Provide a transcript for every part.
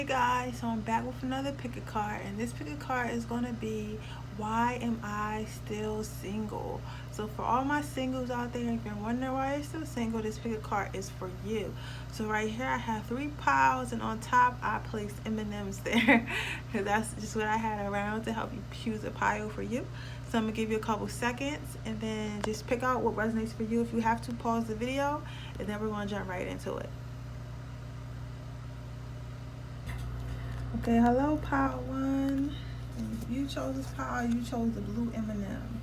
Hey guys, so I'm back with another pick a card, and this pick a card is going to be why am I still single? So for all my singles out there, if you're wondering why you're still single, this pick a card is for you. So right here I have three piles, and on top I placed M&Ms there because that's just what I had around to help you choose a pile for you. So I'm gonna give you a couple seconds and then just pick out what resonates for you. If you have to, pause the video, and then we're gonna jump right into it. Okay, hello, pile one. If you chose this pile, you chose the blue M&M.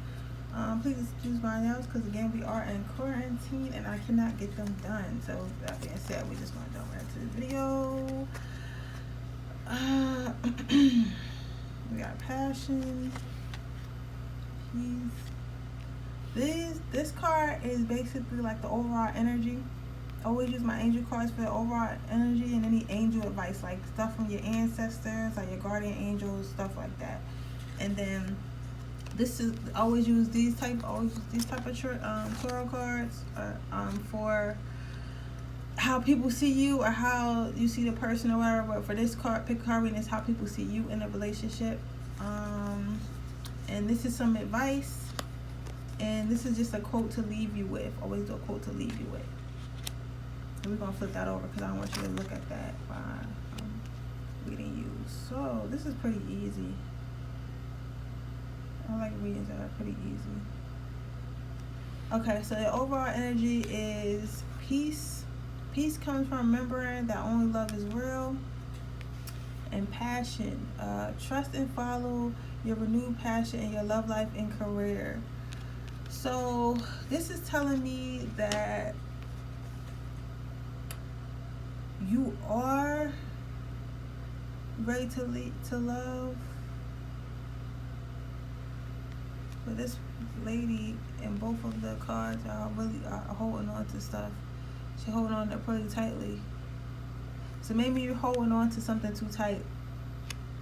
Please excuse my nails because again we are in quarantine and I cannot get them done. So that being said, we just gonna jump right into the video. We got passion, peace. This card is basically like the overall energy. Always use my angel cards for the overall energy and any angel advice, like stuff from your ancestors, like your guardian angels, stuff like that. And then this is always use these type of tarot cards for how people see you or how you see the person or whatever. But for this card, pick card reading is how people see you in a relationship. And this is some advice, and this is just a quote to leave you with. Always do a quote to leave you with. We're gonna flip that over because I don't want you to look at that while I'm reading you. So this is pretty easy. I like readings that are pretty easy. Okay, so the overall energy is peace. Peace comes from remembering that only love is real. And passion. Trust and follow your renewed passion in your love life and career. So this is telling me that you are ready to love. But this lady in both of the cards are really holding on to stuff. She's holding on to pretty tightly. So maybe you're holding on to something too tight,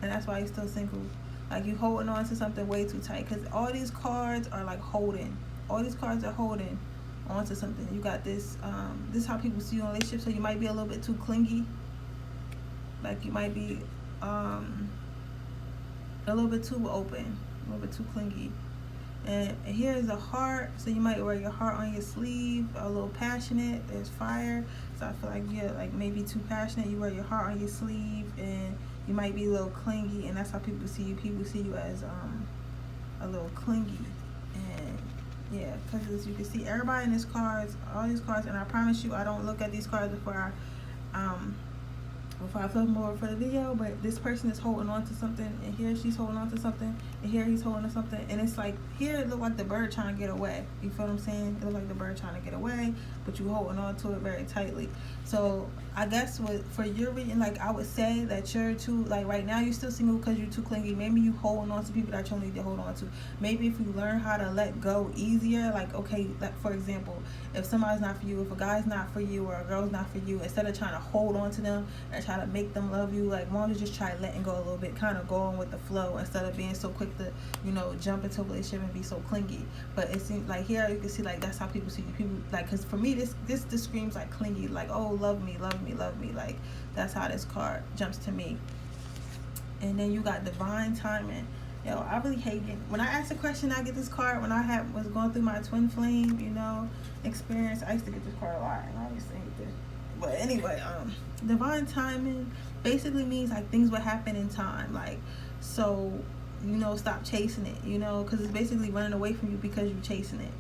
and that's why you're still single. Like you holding on to something way too tight, because all these cards are like holding. All these cards are holding onto something. You got this. This is how people see you in relationships. So you might be a little bit too clingy. Like you might be a little bit too open, a little bit too clingy. And here is a heart. So you might wear your heart on your sleeve. A little passionate. There's fire. So I feel like you're like maybe too passionate. You wear your heart on your sleeve, and you might be a little clingy. And that's how people see you. People see you as a little clingy. And yeah, because as you can see, everybody in this cards, all these cards, and I promise you, I don't look at these cards before I flip them over for the video, but this person is holding on to something, and here she's holding on to something, and here he's holding on to something, and it's like, here it looked like the bird trying to get away. You feel what I'm saying? It looked like the bird trying to get away, but you holding on to it very tightly. So I guess for your reading, like I would say that you're too, like right now you're still single because you're too clingy. Maybe you holding on to people that you need to hold on to. Maybe if you learn how to let go easier, like okay, like for example, if somebody's not for you, if a guy's not for you, or a girl's not for you, instead of trying to hold on to them and try to make them love you, like why don't you just try letting go a little bit, kind of going with the flow instead of being so quick to, you know, jump into a relationship and be so clingy. But it seems like here you can see like that's how people see you. People like, because for me this screams like clingy, like oh love me, love me, love me. Like that's how this card jumps to me. And then you got divine timing. Yo, I really hate it when I ask a question. I get this card when I was going through my twin flame, you know, experience. I used to get this card a lot, and I used to hate this. But anyway, divine timing basically means like things will happen in time. Like, so, you know, stop chasing it, you know, because it's basically running away from you because you're chasing it.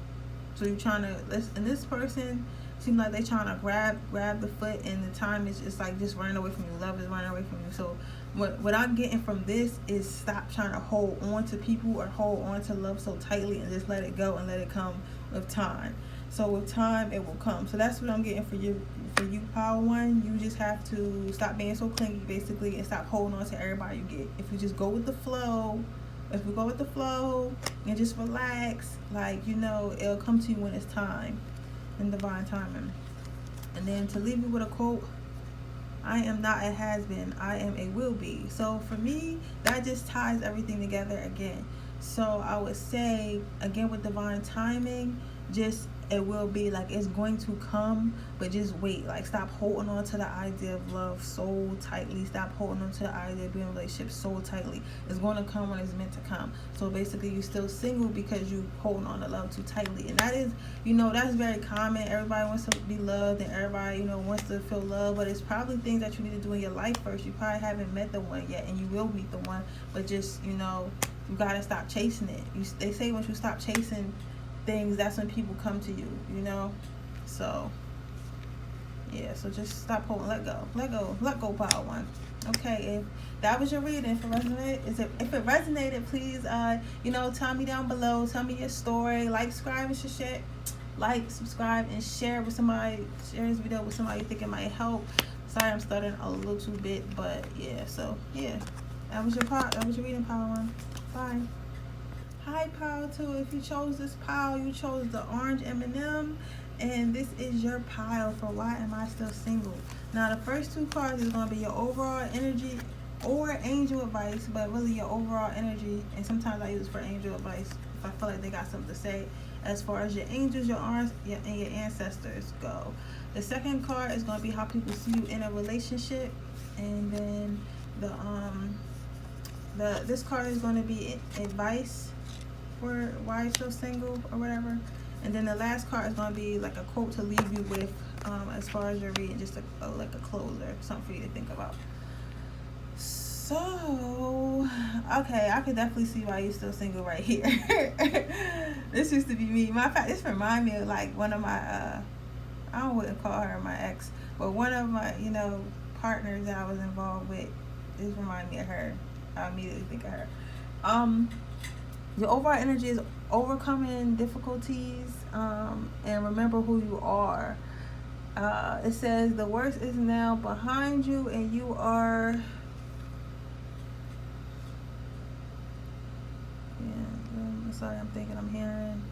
So you're trying to, and this person seems like they're trying to grab the foot, and the time is just like just running away from you. Love is running away from you. So what I'm getting from this is stop trying to hold on to people or hold on to love so tightly, and just let it go and let it come with time. So with time it will come. So that's what I'm getting for you pile one. You just have to stop being so clingy basically, and stop holding on to everybody you get. If you just go with the flow, and just relax, like, you know, it'll come to you when it's time, in divine timing. And then to leave you with a quote, I am not a has-been, I am a will be. So for me, that just ties everything together again. So I would say, again, with divine timing, just it will be like, it's going to come, but just wait. Like, stop holding on to the idea of love so tightly. Stop holding on to the idea of being in a relationship so tightly. It's going to come when it's meant to come. So basically, you're still single because you holding on to love too tightly. And that is, that's very common. Everybody wants to be loved, and everybody, wants to feel love, but it's probably things that you need to do in your life first. You probably haven't met the one yet, and you will meet the one, but just, you gotta stop chasing it. They say once you stop chasing things, that's when people come to you, so yeah, so just stop holding. Let go, pile one. Okay, if that was your reading, if it resonated, please tell me down below. Tell me your story. Subscribe and share with somebody. Share this video with somebody you think it might help. Sorry, I'm stuttering a little too bit, but yeah, so yeah, that was your reading, pile one. Bye. Hi, pile 2. If you chose this pile, you chose the orange M&M, and this is your pile for why am I still single. Now, the first 2 cards is going to be your overall energy or angel advice, but really your overall energy, and sometimes I use it for angel advice if I feel like they got something to say as far as your angels, your arms, and your ancestors go. The second card is going to be how people see you in a relationship, and then this card is going to be advice for why you're still single or whatever, and then the last card is going to be like a quote to leave you with as far as your reading, just like a closer, something for you to think about. So okay, I could definitely see why you're still single right here. This used to be me. Matter of fact, this reminds me of like one of my I wouldn't call her my ex, but one of my partners that I was involved with. This reminds me of her. I immediately think of her. Your overall energy is overcoming difficulties, and remember who you are. It says the worst is now behind you, and you are. Sorry, I'm thinking I'm hearing.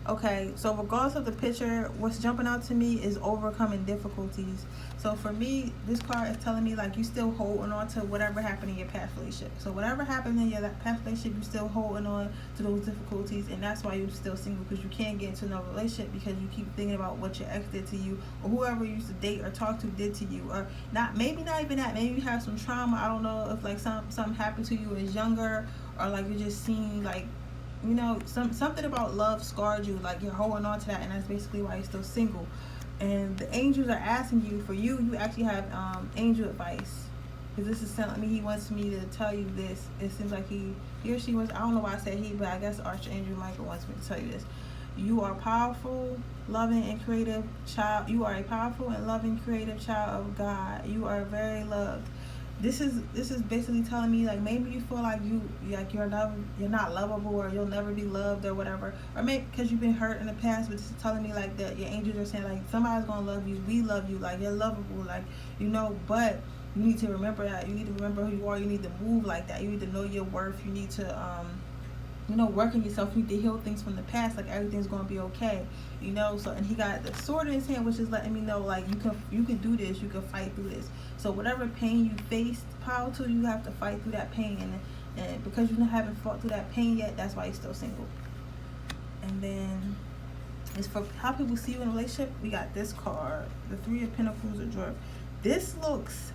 Okay, so regardless of the picture, what's jumping out to me is overcoming difficulties. So for me, this card is telling me like you still holding on to whatever happened in your past relationship. So whatever happened in your past relationship, you still holding on to those difficulties, and that's why you're still single, because you can't get into another relationship because you keep thinking about what your ex did to you, or whoever you used to date or talk to did to you, or maybe not even that. Maybe you have some trauma. I don't know if like something happened to you as younger, or like you just seen like something about love scarred you, like you're holding on to that, and that's basically why you're still single. And the angels are asking you, for you actually have angel advice, because this is telling me he wants me to tell you this. It seems like he or she wants, I don't know why I said he, but I guess Archangel Michael wants me to tell you this. You are powerful, loving, and creative child. You are a powerful and loving, creative child of God. You are very loved. This is basically telling me like maybe you feel like you're not lovable, or you'll never be loved or whatever, or maybe because you've been hurt in the past. But this is telling me like that your angels are saying like somebody's gonna love you. We love you, like you're lovable, like but you need to remember that. You need to remember who you are. You need to move like that. You need to know your worth. You need to work on yourself. You need to heal things from the past, like everything's gonna be okay, so. And he got the sword in his hand, which is letting me know like you can do this, you can fight through this. So whatever pain you faced, power to, you have to fight through that pain, and because you haven't fought through that pain yet, that's why you're still single. And then it's for how people see you in a relationship. We got this card, the 3 of Pentacles of Joy. This looks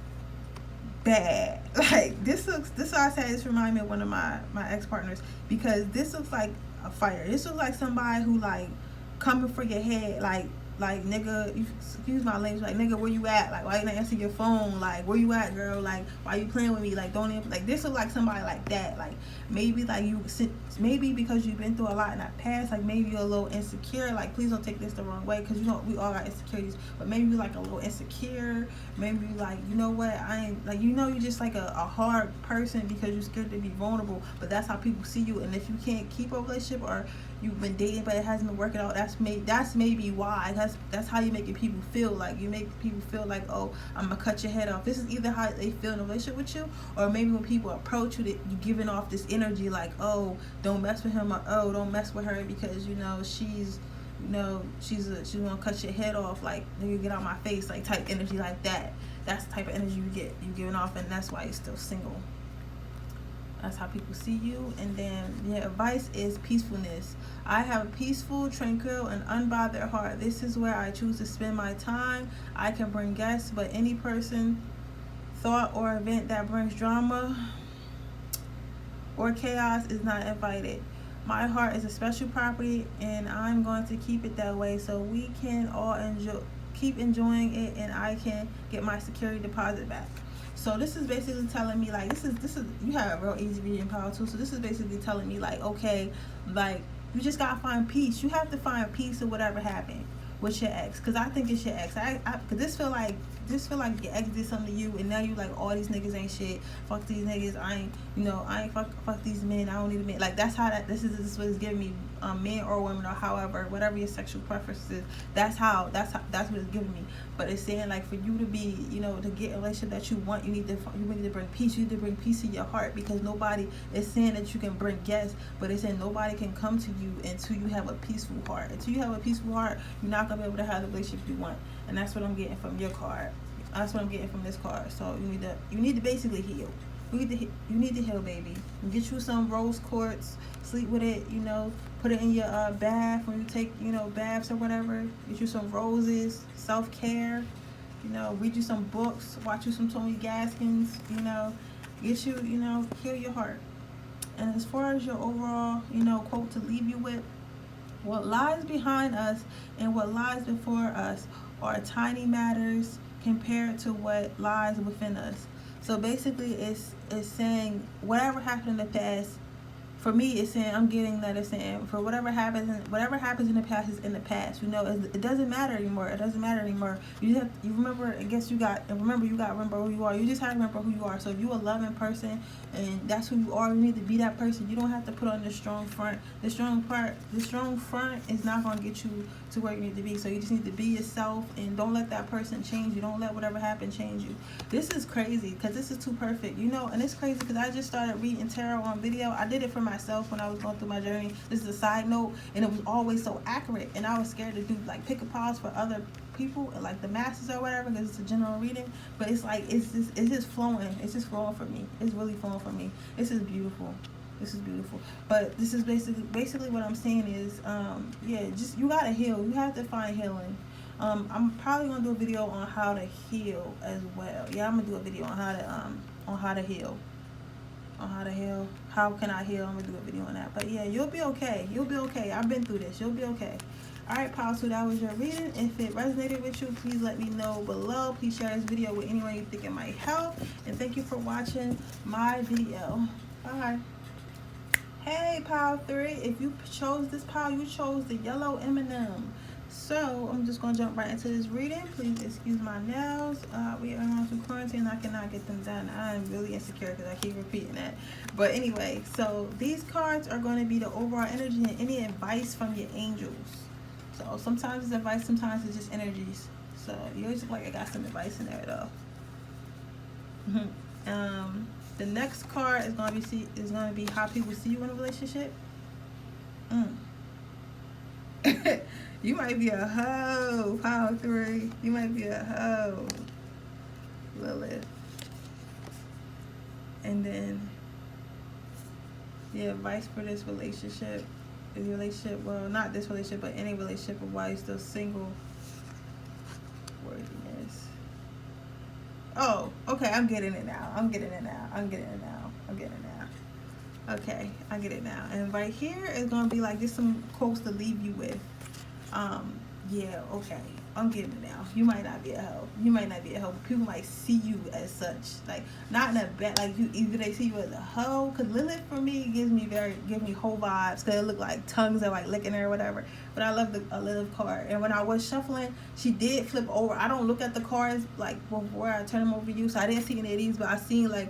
bad. Like this is why I say this reminds me of one of my ex-partners, because this looks like a fighter. This looks like somebody who like coming for your head, like nigga, excuse my language, like nigga, where you at? Like why you not answer your phone? Like where you at, girl? Like why you playing with me? Like don't even, like this looks like somebody like that. Like maybe maybe because you've been through a lot in that past, like maybe you're a little insecure. Like please don't take this the wrong way, because we all got insecurities, but maybe you're like a little insecure. Maybe you like, what, I ain't like, you're just like a hard person because you're scared to be vulnerable. But that's how people see you. And if you can't keep a relationship, or you've been dating but it hasn't been working out, that's maybe why. That's how you're making people feel. Like you make people feel like, oh, I'm gonna cut your head off. This is either how they feel in a relationship with you, or maybe when people approach you, that you're giving off this energy like, oh, don't mess with him, or oh, don't mess with her because she's gonna cut your head off, like nigga, get out my face, like type energy like that. That's the type of energy you're giving off, and that's why you're still single. That's how people see you. And then your advice is peacefulness. I have a peaceful, tranquil, and unbothered heart. This is where I choose to spend my time. I can bring guests, but any person, thought, or event that brings drama or chaos is not invited. My heart is a special property, and I'm going to keep it that way so we can all keep enjoying it, and I can get my security deposit back. So this is basically telling me, like, this is you have a real easy reading power too. So this is basically telling me, like, okay, like, you just gotta find peace. You have to find peace of whatever happened with your ex, because I think it's your ex. Cause this feel like your ex did something to you, and now you like, all these niggas ain't shit. Fuck these niggas. I ain't fuck these men. I don't need a man. Like, that's how this is what it's giving me. Men or women, or however, whatever your sexual preference is, that's what it's giving me. But it's saying, like, for you to be, to get a relationship that you want, you need to bring peace. You need to bring peace in your heart, because nobody is saying that you can bring guests, but it's saying nobody can come to you until you have a peaceful heart. Until you have a peaceful heart, you're not gonna be able to have the relationship you want. And that's what I'm getting from your card. That's what I'm getting from this card. So you need to basically heal. You need to heal, baby. Get you some rose quartz, sleep with it, put it in your bath when you take, baths or whatever. Get you some roses, self-care, read you some books, watch you some Tony Gaskins, get you, heal your heart. And as far as your overall, quote to leave you with, what lies behind us and what lies before us are tiny matters compared to what lies within us. So basically, it's saying whatever happened in the past. For me, it's saying, I'm getting that it's saying, for whatever happens in the past is in the past. It doesn't matter anymore. It doesn't matter anymore. You remember. I guess you got to remember who you are. You just have to remember who you are. So if you're a loving person and that's who you are, you need to be that person. You don't have to put on this strong front. The strong front is not going to get you to where you need to be. So you just need to be yourself, and don't let that person change you. Don't let whatever happened change you. This is crazy, because this is too perfect, and it's crazy because I just started reading tarot on video. I did it for myself when I was going through my journey. This is a side note, and it was always so accurate, and I was scared to do like pick a pause for other people, like the masses or whatever, because it's a general reading. But it's like it's just flowing. It's just flowing for me. It's really flowing for me. This is beautiful. But this is basically what I'm saying is, just you gotta heal. You have to find healing. I'm probably gonna do a video on how to heal as well. Yeah, I'm gonna do a video on how to heal. How can I heal? I'm gonna do a video on that. But yeah, you'll be okay. I've been through this. You'll be okay. Alright, pal, so that was your reading. If it resonated with you, please let me know below. Please share this video with anyone you think it might help. And thank you for watching my video. Bye. Hey, pile 3. If you chose this pile, you chose the yellow M&M. So I'm just gonna jump right into this reading. Please excuse my nails. We are on some quarantine. I cannot get them done. I'm really insecure because I keep repeating that. But anyway, so these cards are going to be the overall energy and any advice from your angels. So sometimes it's advice, sometimes it's just energies. So you always look like I got some advice in there though. The next card is going to be how people see you in a relationship. You might be a hoe, pile 3. You might be a hoe, Lilith. And then the advice for this relationship is well, not this relationship, but any relationship of why you're still single. Worthiness. Oh, okay, I'm getting it now. Okay, I get it now. And right here is going to be like just some quotes to leave you with. Yeah, okay, I'm getting it now. You might not be a hoe. But people might see you as such. Like, not in a bad, like, either they see you as a hoe. Because Lilith, for me, gives me whole vibes. Because it look like tongues are, like, licking her or whatever. But I love the Lilith card. And when I was shuffling, she did flip over. I don't look at the cards, like, before I turn them over to you. So I didn't see any of these. But I seen, like,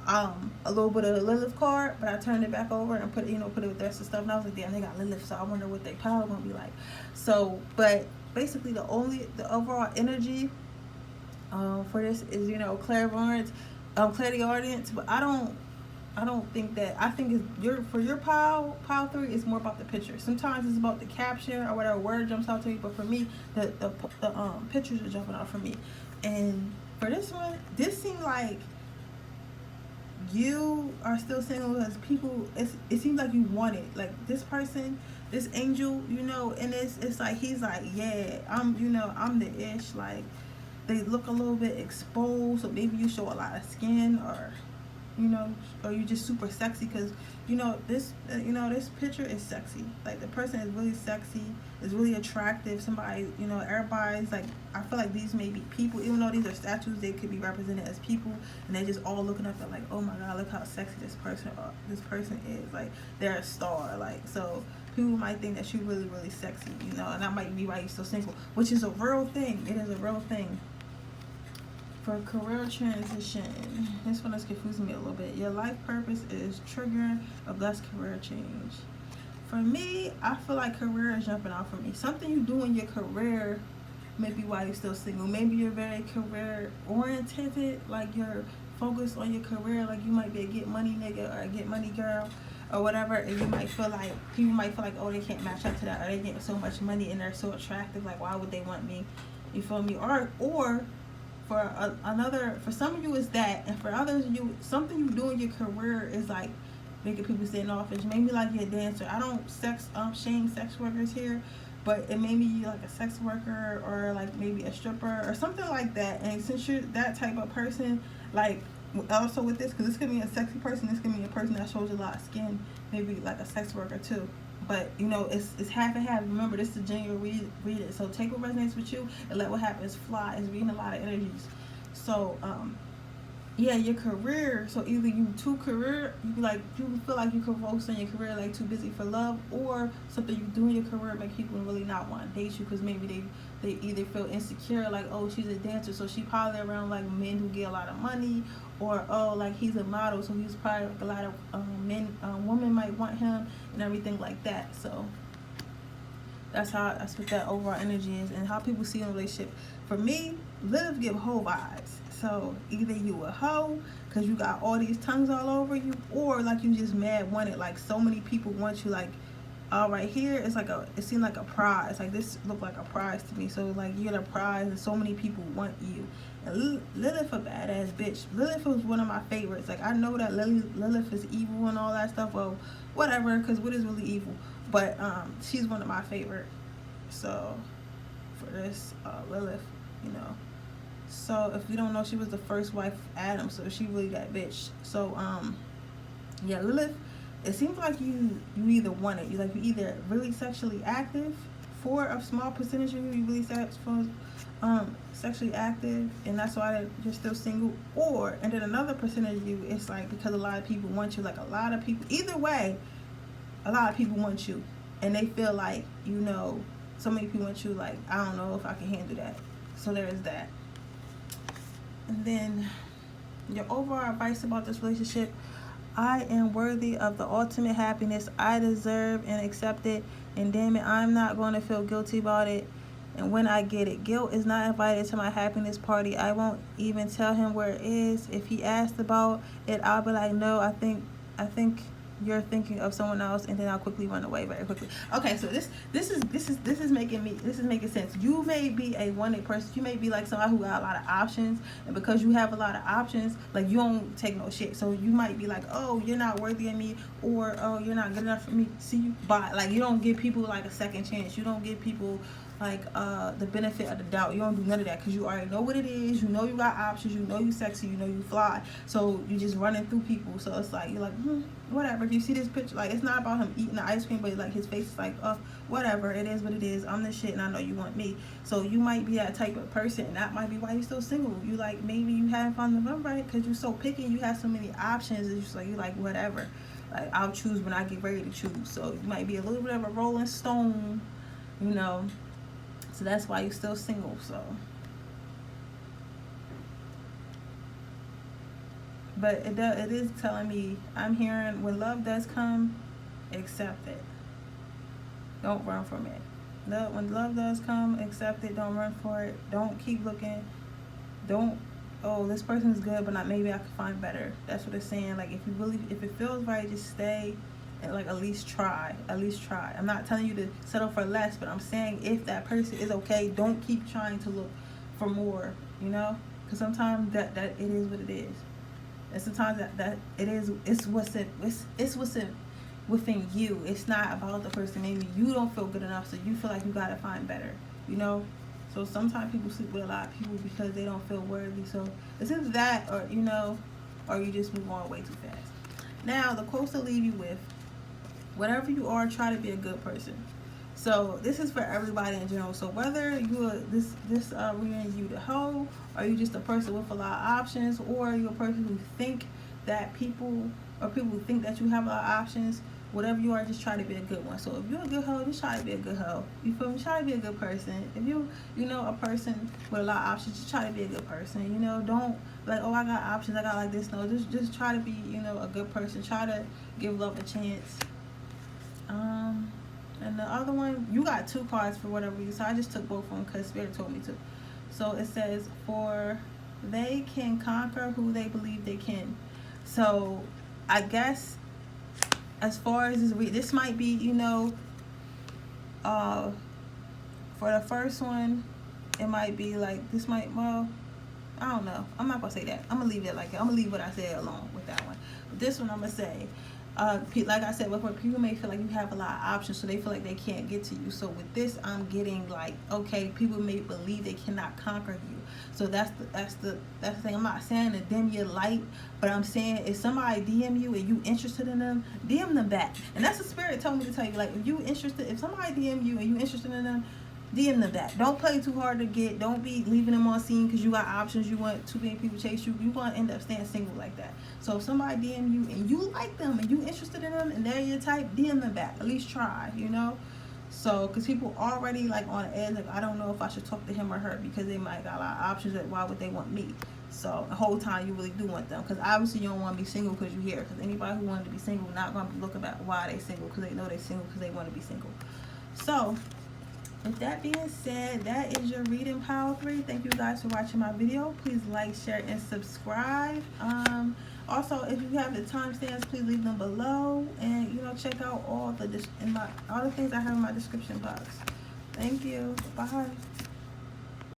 a little bit of the Lilith card, but I turned it back over and put it with the rest of the stuff, and I was like, damn, they got Lilith, so I wonder what their power gonna be like. So, but basically the overall energy for this is, clairvoyance, clairaudience, but I don't think that. I think it's for your pile 3, it's more about the picture. Sometimes it's about the caption or whatever word jumps out to you, but for me, the pictures are jumping out for me. And for this one, this seemed like you are still single because people, it seems like you want it. Like this person, this angel, you know, and it's like he's like, yeah, I'm the ish. Like they look a little bit exposed, so maybe you show a lot of skin, or you know, or you just super sexy because this picture is sexy. Like the person is really sexy, is really attractive. Somebody, everybody's like, I feel like these may be people, even though these are statues, they could be represented as people, and they just all looking up at like, oh my god, look how sexy this person is. Like they're a star. Like, so people might think that you're really, really sexy, and that might be why you're so single, which is a real thing. It is a real thing. For career transition, this one is confusing me a little bit. Your life purpose is triggering a blessed career change. For me, I feel like career is jumping out for me. Something you do in your career, maybe why you're still single. Maybe you're very career oriented, like you're focused on your career. Like you might be a get money nigga or a get money girl or whatever, and you might feel like people might feel like, oh, they can't match up to that, or they get so much money and they're so attractive. Like why would they want me? You feel me? Or for some of you is that, and for others, something you do in your career is like making people standoffish. Maybe like you're a dancer. I don't shame sex workers here, but it may be like a sex worker or like maybe a stripper or something like that. And since you're that type of person, like also with this, because this could be a sexy person, this could be a person that shows a lot of skin, maybe like a sex worker too. But it's half and half. Remember, this is a genuine read it. So take what resonates with you and let what happens fly. It's reading a lot of energies. So yeah, your career. So either you feel like you can focus on your career, like too busy for love, or something you do in your career make people really not want to date you because maybe they either feel insecure, like, oh, she's a dancer, so she probably around like men who get a lot of money, or oh, like he's a model, so he's probably like a lot of women might want him and everything like that. So that's what that overall energy is and how people see in a relationship. For me, Lilith give hoe vibes. So either you a hoe because you got all these tongues all over you, or like you just mad wanted, like so many people want you. Like right here, it seemed like a prize. Like this looked like a prize to me. So like you're the prize and so many people want you. And Lilith a badass bitch. Lilith was one of my favorites. Like I know that Lilith is evil and all that stuff. Well, whatever, because what is really evil? But she's one of my favorite. So for this Lilith, So if you don't know, she was the first wife of Adam, so she really that bitch. So yeah, Lilith, it seems like you either want it. You either really sexually active, for a small percentage of you really sexually active, and that's why you're still single. And then another percentage of you, it's like because a lot of people want you. Like a lot of people, either way, a lot of people want you, and they feel like so many people want you. Like I don't know if I can handle that. So there is that. And then your overall advice about this relationship: I am worthy of the ultimate happiness. I deserve and accept it. And damn it, I'm not going to feel guilty about it. And when I get it, guilt is not invited to my happiness party. I won't even tell him where it is. If he asked about it, I'll be like, no, I think you're thinking of someone else, and then I'll quickly run away very quickly. Okay, so this is making sense. You may be a wanted person. You may be like somebody who got a lot of options, and because you have a lot of options, like you don't take no shit. So you might be like, oh, you're not worthy of me, or oh, you're not good enough for me. See you, but like you don't give people like a second chance. You don't give people like the benefit of the doubt. You don't do none of that because you already know what it is. You know you got options. You know you sexy. You know you fly. So you just running through people. So it's like you're like whatever. If you see this picture, like it's not about him eating the ice cream, but like his face is like, oh, whatever. It is what it is. I'm the shit, and I know you want me. So you might be that type of person, and that might be why you're still single. You like maybe you haven't found the one right because you're so picky. You have so many options. It's just like you like whatever. Like I'll choose when I get ready to choose. So you might be a little bit of a rolling stone, So that's why you're still single. So, but it is telling me, I'm hearing when love does come, accept it. Don't run from it. When love does come, accept it. Don't run for it. Don't keep looking. Don't, oh, this person's good, but not maybe I could find better. That's what it's saying. Like if it feels right, just stay. And like at least try. I'm not telling you to settle for less, but I'm saying if that person is okay, don't keep trying to look for more, because sometimes that it is what it is. And sometimes that it's what's within you. It's not about the person. Maybe you don't feel good enough, so you feel like you gotta find better, you know. So sometimes people sleep with a lot of people because they don't feel worthy. So it's either that, or you know, or you just move on way too fast. Now the quotes to leave you with: whatever you are, try to be a good person. So this is for everybody in general. So whether you're this reading you the hoe, or you just a person with a lot of options, or you're a person who think that people who think that you have a lot of options, whatever you are, just try to be a good one. So if you're a good hoe, just try to be a good hoe. You feel me? Try to be a good person. If you know a person with a lot of options, just try to be a good person. You know, don't like, oh, I got options, I got like this. No, just try to be, you know, a good person. Try to give love a chance. And the other one, you got 2 cards for whatever reason, so I just took both of them because Spirit told me to. So it says, for they can conquer who they believe they can. So I guess as far as this might be, you know, for the first one, it might be like, this might, well, I don't know. I'm not gonna say that. I'm gonna leave it like that. I'm gonna leave what I said alone with that one. But this one, I'm gonna say, like I said before, people may feel like you have a lot of options, so they feel like they can't get to you. So with this, I'm getting like, okay, people may believe they cannot conquer you. So that's the thing. I'm not saying to dim your light, but I'm saying if somebody DM you and you interested in them, DM them back. And that's the Spirit told me to tell you. Like, if somebody DM you and you interested in them, DM them back. Don't play too hard to get. Don't be leaving them on scene because you got options. You want too many people chase you. You're going to end up staying single like that. So if somebody DM you and you like them and you interested in them and they're your type, DM them back. At least try, you know. So because people already like on the edge, like, I don't know if I should talk to him or her because they might got a lot of options. Like, why would they want me? So the whole time you really do want them, because obviously you don't want to be single because you're here. Because anybody who wanted to be single not going to be looking at why they single, because they know they single because they want to be single. So with that being said, that is your reading, Power 3. Thank you guys for watching my video. Please like, share, and subscribe. Also, if you have the timestamps, please leave them below, and you know, check out all the things I have in my description box. Thank you. Bye.